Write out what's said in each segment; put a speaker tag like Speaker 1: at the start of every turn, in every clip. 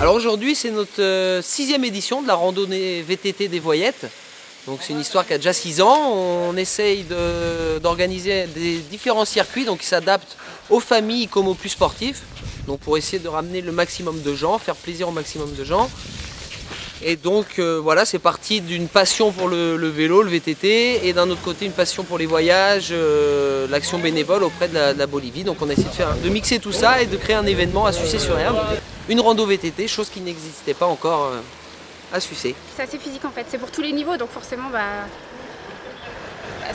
Speaker 1: Alors aujourd'hui c'est notre 6e édition de la randonnée VTT des Voyettes. Donc c'est une histoire qui a déjà 6 ans. On essaye d'organiser des différents circuits donc qui s'adaptent aux familles comme aux plus sportifs. Donc pour essayer de ramener le maximum de gens, faire plaisir au maximum de gens. Et donc voilà, c'est parti d'une passion pour le vélo, le VTT, et d'un autre côté une passion pour les voyages, l'action bénévole auprès de la Bolivie. Donc on a essayé de mixer tout ça et de créer un événement à Sucé-sur-Herbe, une rando VTT, chose qui n'existait pas encore à Sucé.
Speaker 2: C'est assez physique en fait, c'est pour tous les niveaux, donc forcément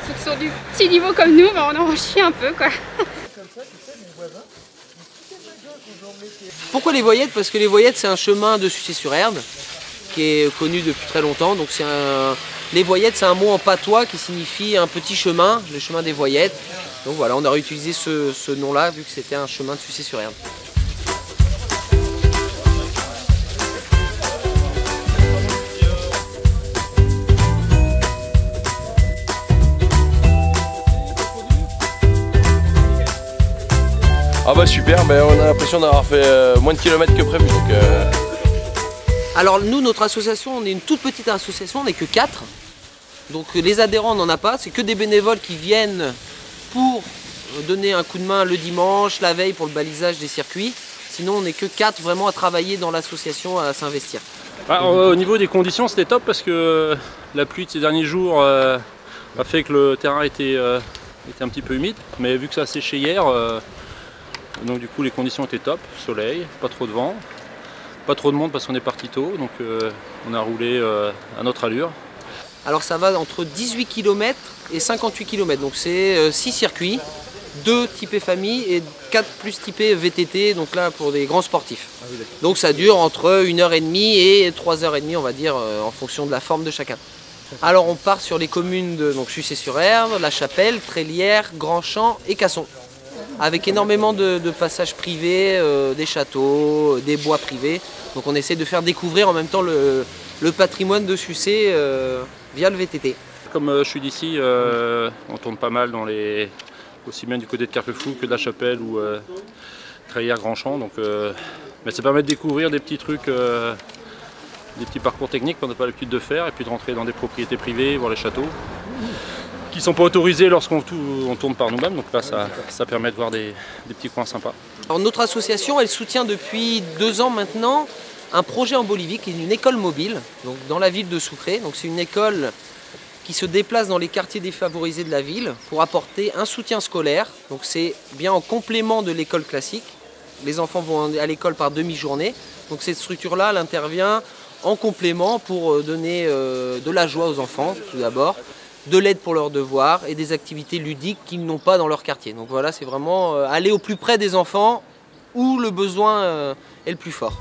Speaker 2: ceux qui sont du petit niveau comme nous, on en chie un peu quoi.
Speaker 1: Pourquoi les Voyettes? Parce que les Voyettes c'est un chemin de Sucé-sur-Herbe qui est connu depuis très longtemps. Donc les Voyettes c'est un mot en patois qui signifie un petit chemin, le chemin des Voyettes. Donc voilà, on a réutilisé ce nom-là vu que c'était un chemin de Sucé-sur-Herbe.
Speaker 3: Ah bah super, mais on a l'impression d'avoir fait moins de kilomètres que prévu. Donc
Speaker 1: Alors nous, notre association, on est une toute petite association, on n'est que 4. Donc les adhérents, on n'en a pas, c'est que des bénévoles qui viennent pour donner un coup de main le dimanche, la veille pour le balisage des circuits. Sinon on n'est que 4 vraiment à travailler dans l'association, à s'investir.
Speaker 4: Au niveau des conditions c'était top parce que la pluie de ces derniers jours a fait que le terrain était un petit peu humide. Mais vu que ça a séché hier, donc du coup les conditions étaient top, soleil, pas trop de vent. Pas trop de monde parce qu'on est parti tôt, donc on a roulé à notre allure.
Speaker 1: Alors ça va entre 18 km et 58 km, donc c'est 6 circuits, 2 typés famille et 4 plus typés VTT, donc là pour des grands sportifs. Donc ça dure entre 1h30 et 3h30 on va dire, en fonction de la forme de chacun. Alors on part sur les communes de Sucé-sur-Herbe, La Chapelle, Trélières, Grand-Champ et Casson. Avec énormément de passages privés, des châteaux, des bois privés. Donc on essaie de faire découvrir en même temps le patrimoine de Sucé via le VTT.
Speaker 4: Comme je suis d'ici, on tourne pas mal aussi bien du côté de Carquefou que de La Chapelle ou Trélières, Grand-Champ. Donc ça permet de découvrir des petits trucs, des petits parcours techniques qu'on n'a pas l'habitude de faire, et puis de rentrer dans des propriétés privées, voir les châteaux qui ne sont pas autorisés lorsqu'on tourne par nous-mêmes, donc là ça permet de voir des petits coins sympas.
Speaker 1: Alors, notre association elle soutient depuis 2 ans maintenant un projet en Bolivie qui est une école mobile, donc dans la ville de Sucre. Donc c'est une école qui se déplace dans les quartiers défavorisés de la ville pour apporter un soutien scolaire. Donc c'est bien en complément de l'école classique. Les enfants vont à l'école par demi-journée, donc cette structure-là elle intervient en complément pour donner de la joie aux enfants tout d'abord, de l'aide pour leurs devoirs et des activités ludiques qu'ils n'ont pas dans leur quartier. Donc voilà, c'est vraiment aller au plus près des enfants où le besoin est le plus fort.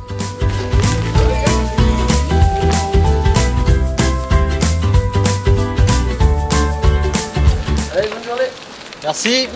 Speaker 5: Allez, bonne journée. Merci.